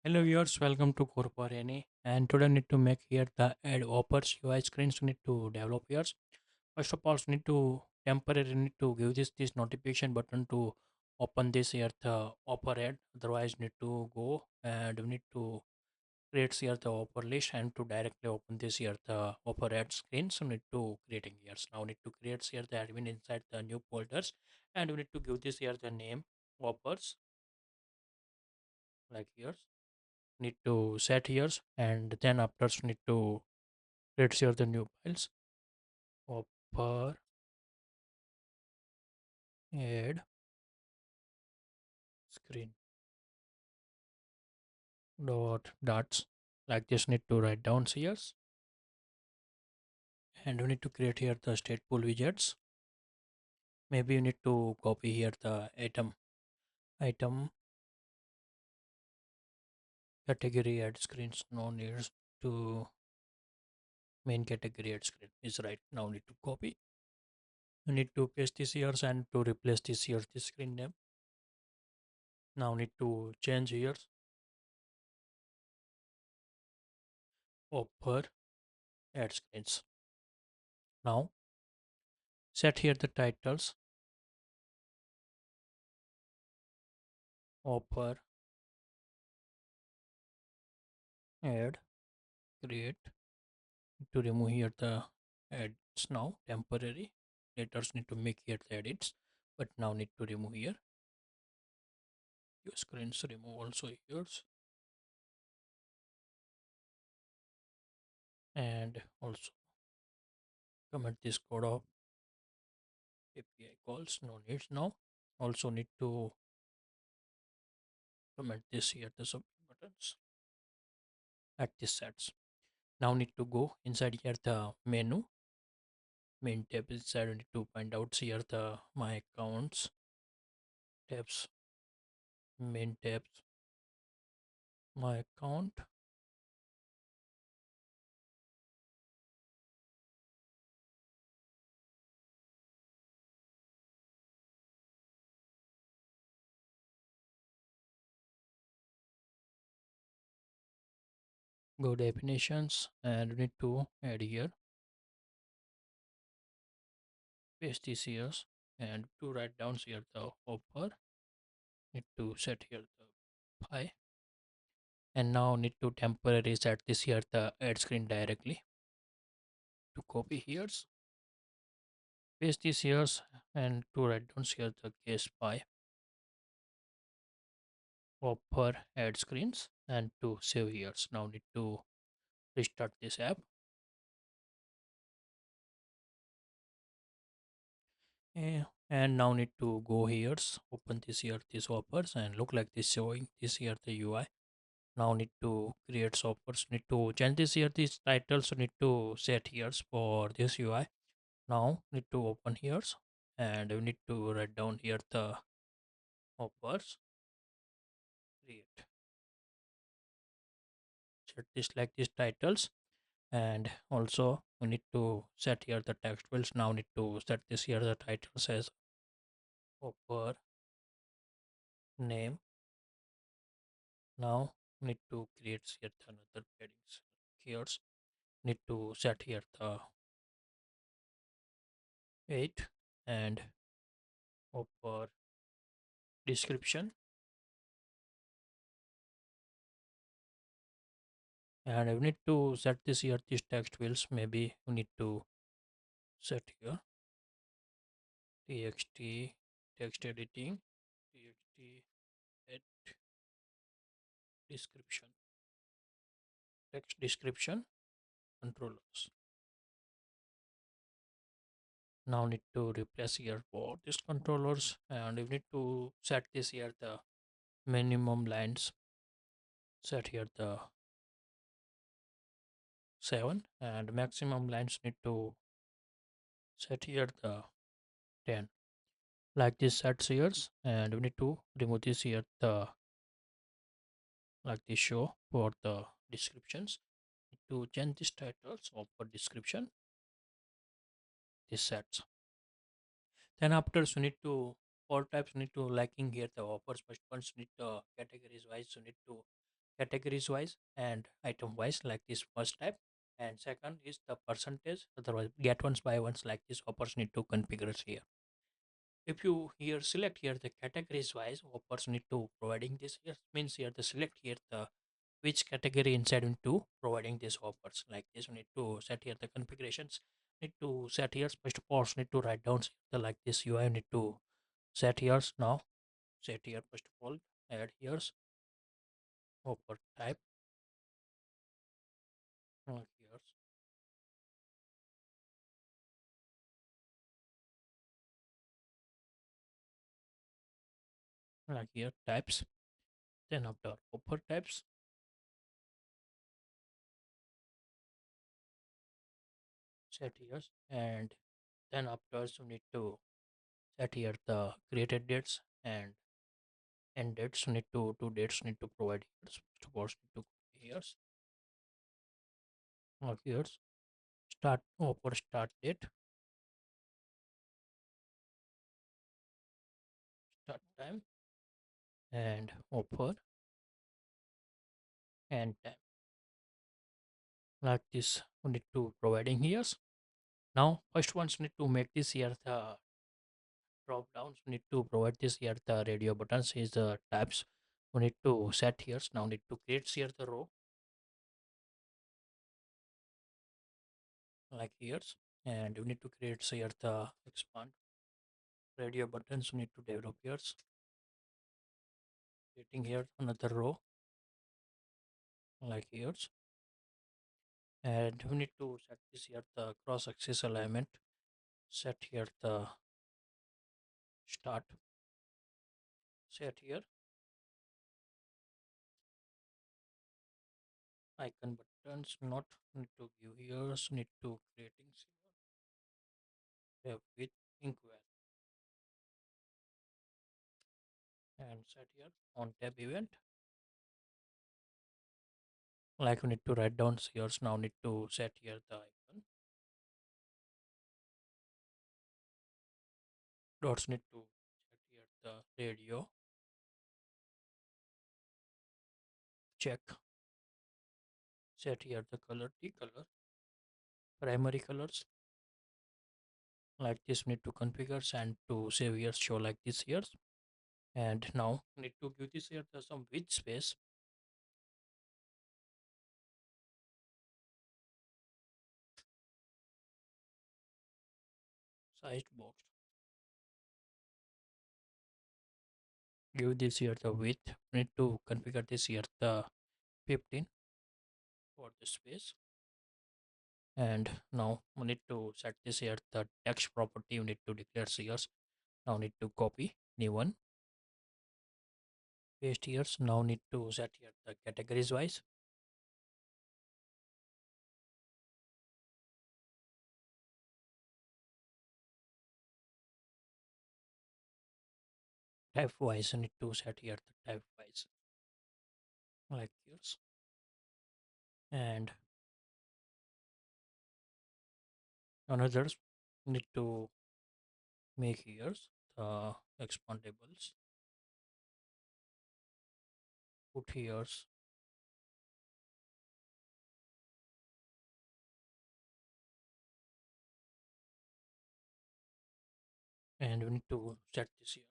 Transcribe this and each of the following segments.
Hello viewers, welcome to CodeForAny. And today I need to make here the add offers UI screens. We need to develop here. First of all, we need to temporarily need to give this notification button to open this here the offer ad. Otherwise, need to go and we need to create here the offer list and to directly open this here the offer ad screen. So need to creating here. Now need to create here the admin inside the new folders and we need to give this here the name offers like here need to set here and then after need to create here the new files offer add screen dots like this need to write down here and we need to create here the stateful widgets. Maybe you need to copy here the item category add screens. No needs to main category add screen is right. Now need to copy, you need to paste this here and to replace this here the screen name. Now need to change here offer add screens. Now set here the titles offer add create to remove here the ads. Now temporary later need to make here the edits, but now need to remove here your screens remove also here and also comment this code of API calls no needs. Now also need to comment this here the sub buttons at this sets. Now need to go inside here the main tab inside. I need to find out here the my accounts tabs, main tabs, my account, go definitions and we need to add here paste this here and to write down here the offer need to set here the pie and now need to temporarily set this here the add screen directly to copy here paste this here and to write down here the case pie offer add screens and to save here. Now need to restart this app. And now need to go here open this here these offers and look like this showing this here the UI. Now need to create offers, need to change this here these titles, need to set here for this UI. Now need to open here and we need to write down here the offers create set this like these titles and also we need to set here the text fields. Now need to set this here the titles as offer name. Now need to create here another paddings here, need to set here the weight and offer description and we need to set this here these text fields. Maybe we need to set here txt text editing txt at description text description controllers. Now need to replace here for this controllers and we need to set this here the minimum lines, set here the 7 and maximum lines need to set here the 10 like this sets here and we need to remove this here the like this show for the descriptions. Need to change these titles of the description this sets. Then after you need to all types need to liking here the offers, but once need categories wise you need to categories wise and item wise like this first type, and second is the percentage, otherwise get ones by ones like this hoppers need to configure here. If you here select here the categories wise hoppers need to providing this here, means here the select here the which category inside into providing these hoppers like this. We need to set here the configurations, need to set here first of all need to write down the like this UI need to set here now. Set here first of all, add here's hopper type here's like here types, then after hopper types set here, and then afterwards we need to set here the created dates and end dates. Need to two dates need to provide here. First of all need to here's here's start hopper start date, start time, and hopper and time like this. We need to providing here. Now first ones need to make this here the drop downs. We need to provide this here the radio buttons is the tabs. We need to set here. Now need to create here the row like here, and we need to create here the expand radio buttons. We need to develop here, creating here another row like here, and we need to set this here the cross axis alignment. Set here the start. Set here icon buttons. Not need to give here. Need to creating with inkwell and set here on tab event. Like we need to write down here. Now need to set here the icon. Dots need to set here the radio. Check. Set here the color T color. Primary colors. Like this need to configure and to save here show like this here. And now need to give this here the some width space. Sized box. Give this here the width. Need to configure this here the 15 for the space. And now we need to set this here the text property. We need to declare here. Now need to copy new one, paste here. Now need to set here the categories wise. Type wise need to set here the type wise like yours. And another need to make here the expandables. Put here and we need to set this here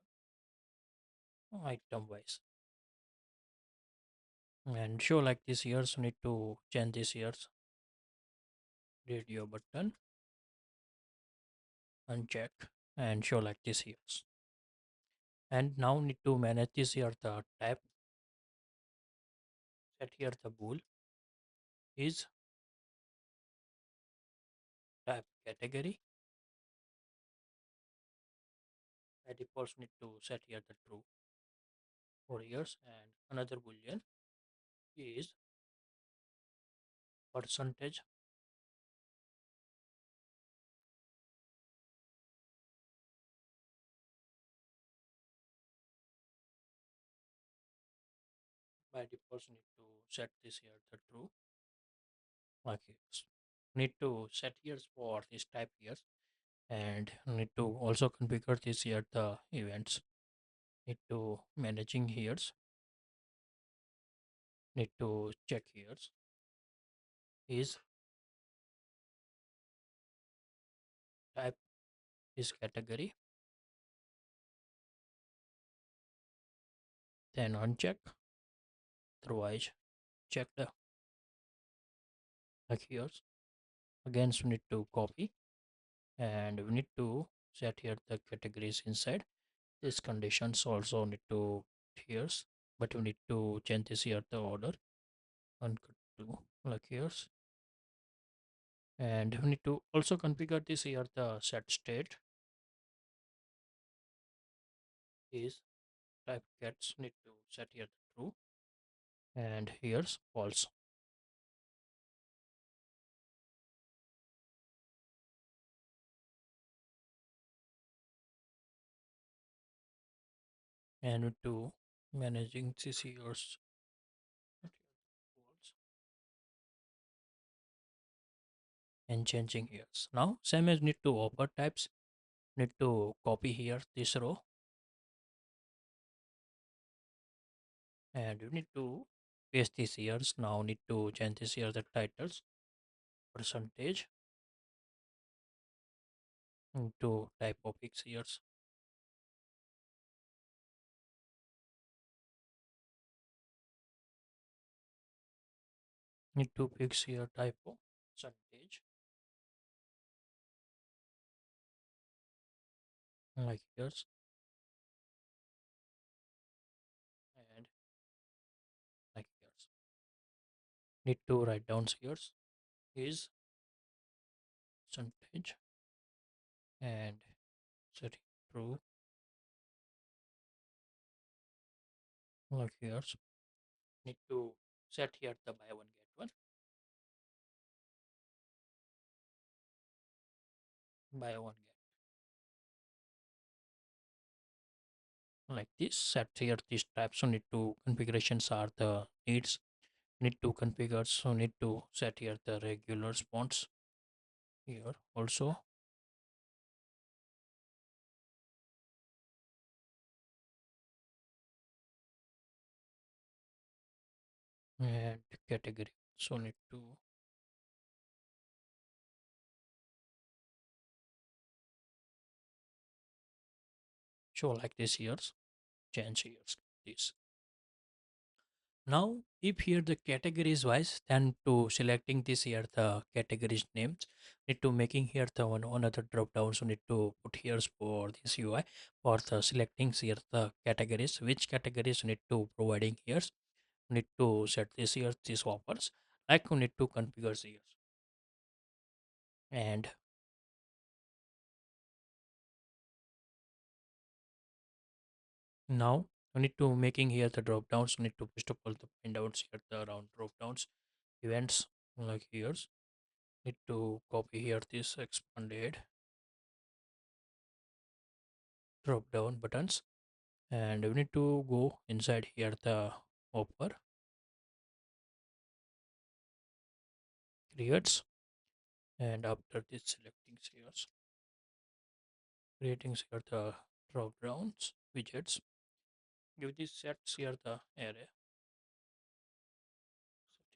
item wise and show like this here. So need to change this here radio button uncheck and show like this here. And now need to manage this here the type. Set here the bool is type category. By default need to set here the true for years, and another boolean is percentage. By default need to set this here the true like here. Need to set here for this type here, and need to also configure this here the events. Need to managing here Need to check here is type is category, then uncheck, otherwise check the like here. Again, so we need to copy and we need to set here the categories inside. These conditions also need to here, but we need to change this here the order and to like here. And we need to also configure this here the set state is type gets need to set here the true and here's false. And we to managing this here's false and changing here's. Now same as need to offer types, need to copy here this row and you need to paste these years. Now need to change this here the titles percentage into type of x years. Need to fix here type of percentage like years and like years. Need to write down years is percentage and set true like years. Need to set here the buy one get one, buy one get like this. Set here these types. So need to configurations are the needs. Need to configure. So need to set here the regular fonts here also and category. So need to show like this here. Change here this. Now, if here the categories wise, then to selecting this here the categories names, need to making here the one another drop down. So need to put here for this UI for the selecting here the categories. Which categories need to providing here? Need to set this here these offers. Like we need to configure here and now we need to making here the drop downs. We need to first of all the find out here the around drop downs events like here. Need to copy here this expanded drop down buttons and we need to go inside here the offer creates and after this selecting here creating here the drop downs widgets give this sets here the array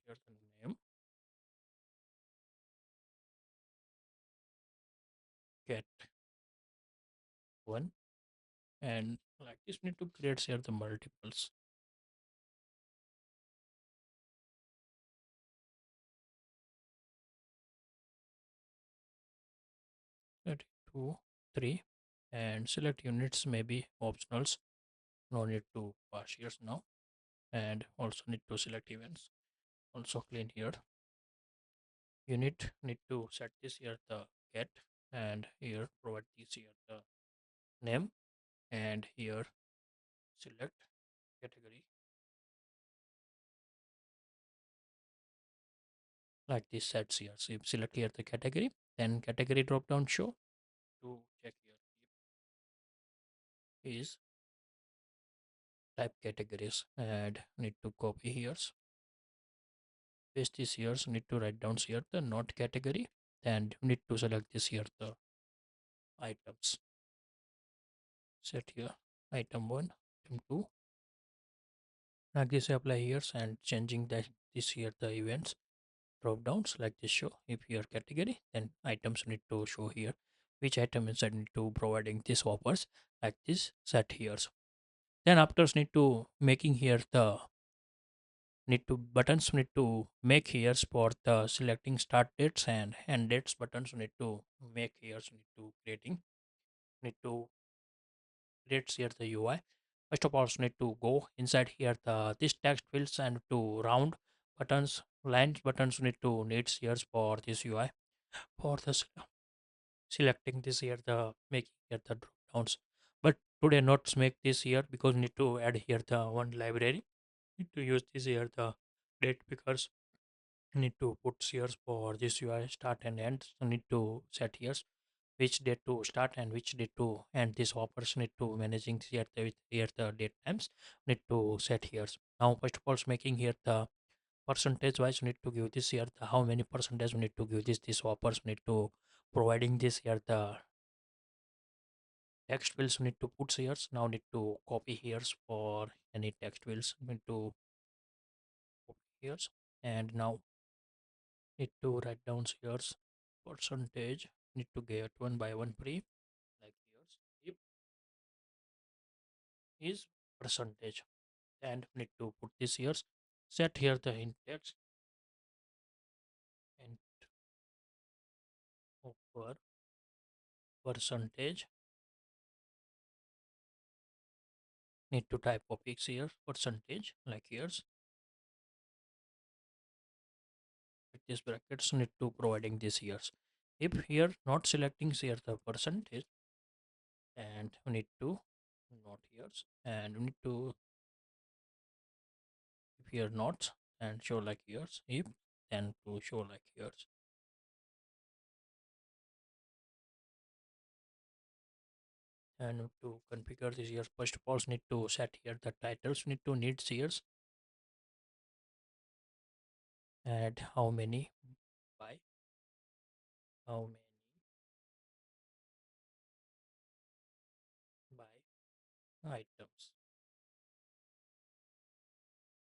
set here the name get one and like this need to create here the multiples 2 3 and select units maybe optionals no need to pass here now and also need to select events also clean here unit need to set this here the get and here provide this here the name and here select category like this sets here. So you select here the category, then category drop down show to check here is type categories and need to copy here, paste this here, so need to write down here the not category and need to select this here the items. Set here item 1, item 2 like this apply here and changing that this here the events drop downs like this show. If your category, then items need to show here which item inside need to providing this offers like this set here. Then after need to making here the need to buttons need to make here for the selecting start dates and end dates buttons need to make here need to creating need to create here the UI. First of all, need to go inside here the this text fields and to round buttons lines buttons need to needs here for this UI for the selecting this here the making here the drop downs. But today not make this here because need to add here the one library need to use this here the date because need to put here for this UI start and end. So need to set here which date to start and which date to end. This offers need to managing here the with here the date times need to set here. Now first of all making here the percentage wise need to give this here the how many percentage we need to give this offers need to providing this here the text fields need to put here. Now need to copy here for any text fields need to copy here and now need to write down here's percentage need to get one by one pre like here's if is percentage and need to put this here set here the index and over percentage need to type of x here percentage like here's with this brackets need to providing this years if here not selecting here the percentage and we need to not years and we need to if here not and show like years if then to show like years and to configure this here first of all need to set here the titles need to need years and how many by how many by items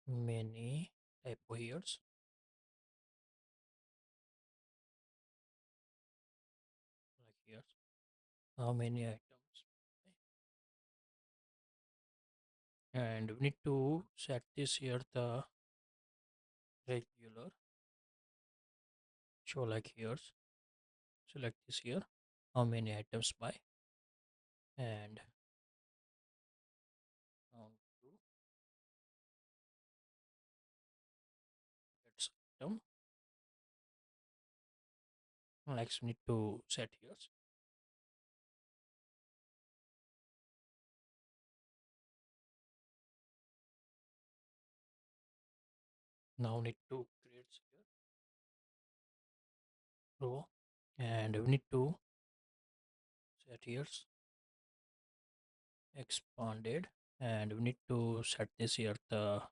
many type of years like years how many items and we need to set this here the regular show like here's select this here how many items by and count to its item like we need to set here now need to create here row and we need to set here expanded and we need to set this here the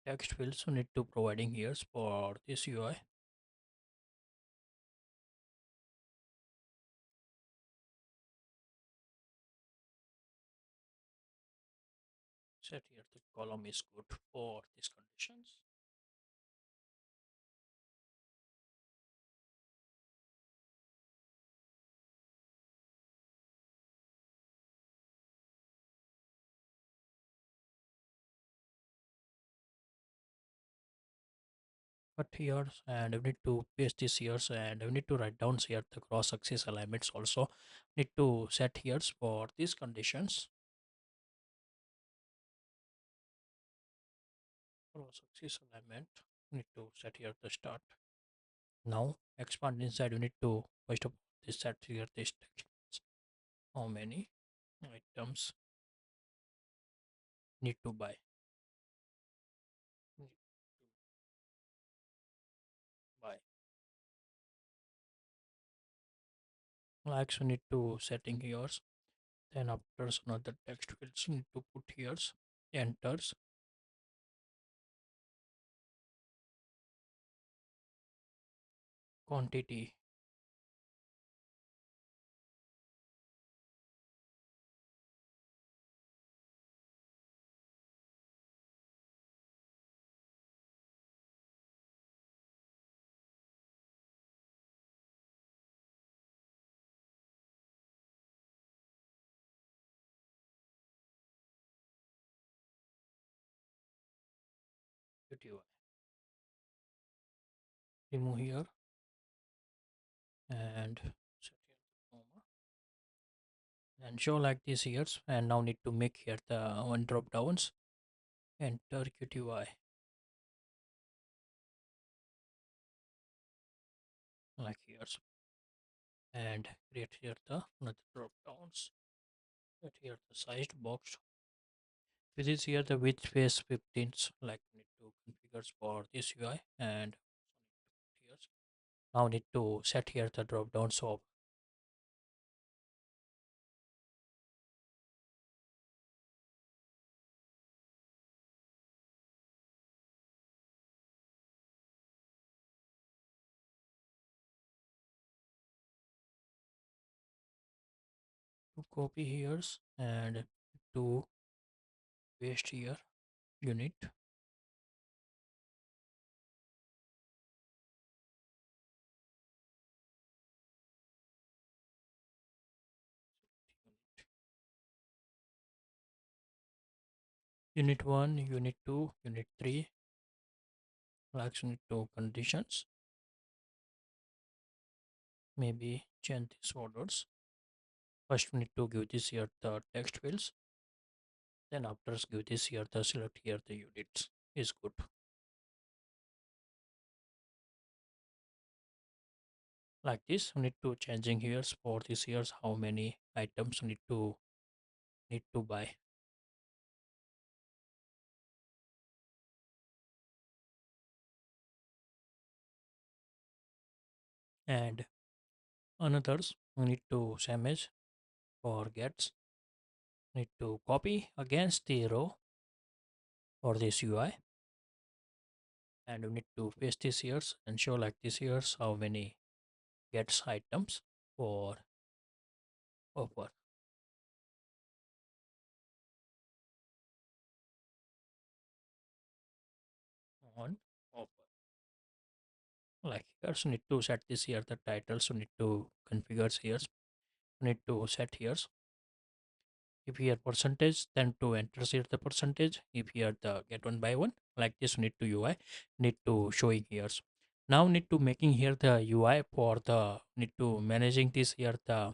text fields we need to providing here for this UI set here the column is good for these conditions. But here and we need to paste this here and we need to write down here the cross axis alignments also need to set here for these conditions cross axis alignment need to set here the start now expand inside you need to first of all this set here this text how many items need to buy need to buy like so need to setting here then after another text fields need to put here enters quantity SwiftUI. Remove here and set here the comma and show like this here. And now need to make here the one drop downs. Enter QTY like here and create here the another drop downs. Set here the sized box. This is here the width face 15s like need to configure for this UI and here. Now need to set here the drop down so to copy here and to paste here unit unit 1 unit 2 unit 3 like unit 2 conditions maybe change these orders. First we need to give this here the text fields, then after give this here the select here the units is good. Like this we need to changing here for this years how many items we need to buy. And another's we need to same as for gets need to copy against the row for this UI and we need to paste this here and show like this here's how many gets items for offer on offer. Like here so need to set this here the title so need to configure here need to set here if here percentage then to enter here the percentage if here the get one by one like this need to UI need to showing here. Now need to making here the UI for the need to managing this here the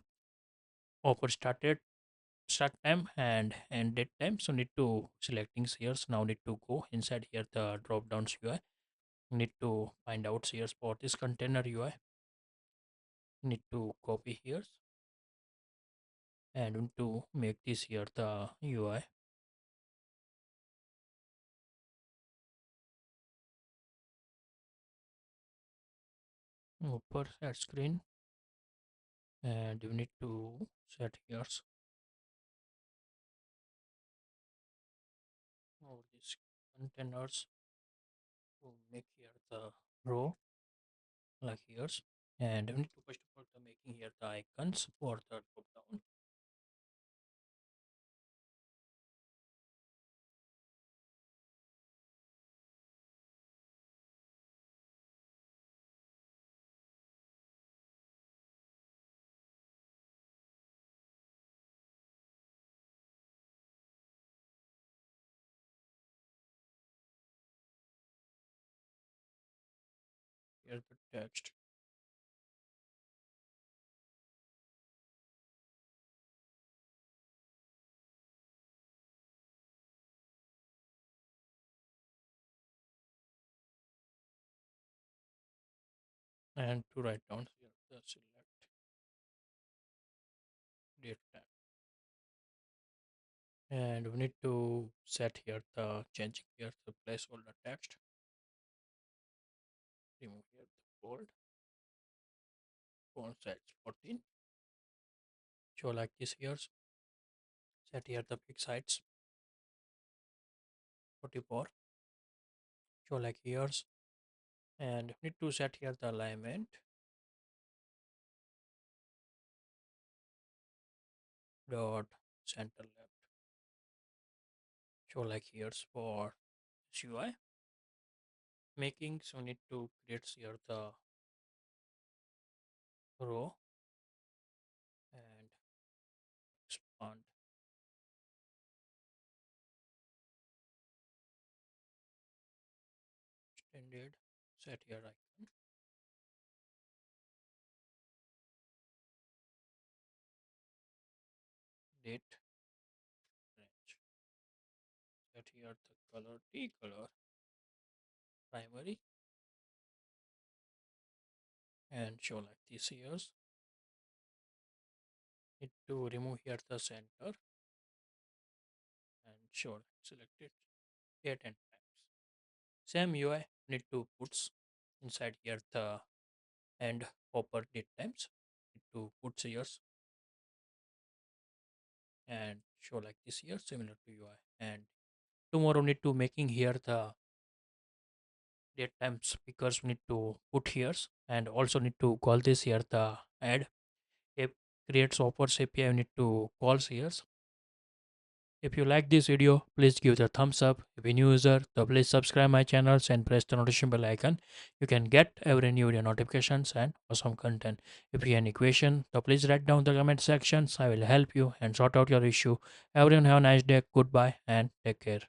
offer started start time and end date time so need to selecting here now need to go inside here the drop downs UI need to find out here for this container UI need to copy here and need to make this here the UI upper set screen and you need to set here all these containers to make here the row like here and we need to first of all the making here the icons for the drop down. Here the text and to write down here the select date time and we need to set here the changing here the placeholder text remove here the bold font size 14 show like this here set here the fixed size 44 show like here's and need to set here the alignment dot center left show like here's for UI making so need to create here the row and expand Indeed. Set here icon. Date range. Set here the color T color primary and show like this here. Need to remove here the center and show like select it date and times. Same UI need to put inside here the and hopper date times. Need to put here and show like this here similar to UI. And tomorrow need to making here the date times because we need to put here and also need to call this here the add app creates offers API. We need to call here. If you like this video, please give the thumbs up. If you're new user, so please subscribe my channels and press the notification bell icon. You can get every new video notifications and awesome content. If you have any question, so please write down the comment sections. I will help you and sort out your issue. Everyone have a nice day. Goodbye and take care.